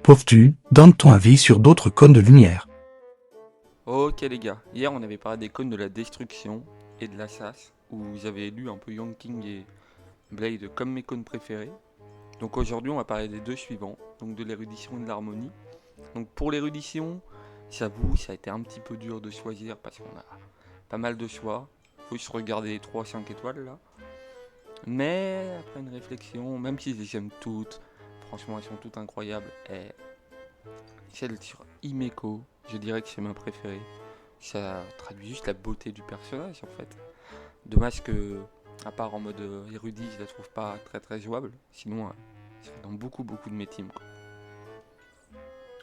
Pauvre-tu, donne ton avis sur d'autres cônes de lumière. Ok les gars, hier on avait parlé des cônes de la destruction et de l'assas, où j'avais lu un peu Young King et Blade comme mes cônes préférés. Donc aujourd'hui on va parler des deux suivants, donc de l'érudition et de l'harmonie. Donc pour l'érudition, j'avoue ça a été un petit peu dur de choisir parce qu'on a pas mal de choix. Faut juste regarder les 3-5 étoiles là. Mais après une réflexion, même si je les aime toutes, franchement elles sont toutes incroyables. Et celle sur Himeko, je dirais que c'est ma préférée. Ça traduit juste la beauté du personnage en fait. Dommage que, à part en mode érudit, je la trouve pas très très jouable. Sinon, ça fait dans beaucoup de mes teams, quoi.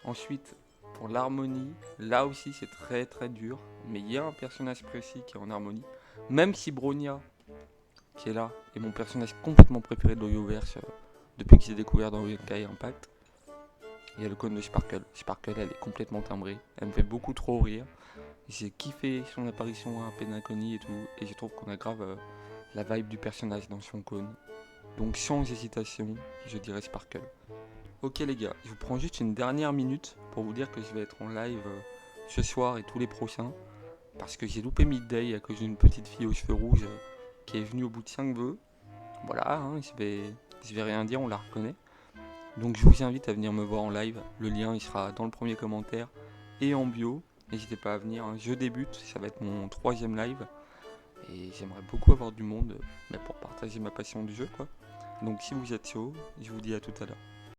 Ensuite, pour l'harmonie, là aussi c'est très très dur. Mais il y a un personnage précis qui est en harmonie. Même si Bronya, qui est là, est mon personnage complètement préféré de l'Oyoverse depuis que j'ai découvert dans Yokai Impact. Il y a le cône de Sparkle. Sparkle, elle est complètement timbrée. Elle me fait beaucoup trop rire. J'ai kiffé son apparition à Penacony et tout, et je trouve qu'on a grave la vibe du personnage dans son cône. Donc sans hésitation, je dirais Sparkle. Ok les gars, je vous prends juste une dernière minute pour vous dire que je vais être en live ce soir et tous les prochains, parce que j'ai loupé Midday à cause d'une petite fille aux cheveux rouges qui est venue au bout de 5 vœux. Voilà, hein, je vais rien dire, on la reconnaît. Donc je vous invite à venir me voir en live, le lien il sera dans le premier commentaire et en bio. N'hésitez pas à venir, hein. Je débute, ça va être mon troisième live. Et j'aimerais beaucoup avoir du monde mais pour partager ma passion du jeu quoi. Donc si vous êtes chaud, je vous dis à tout à l'heure.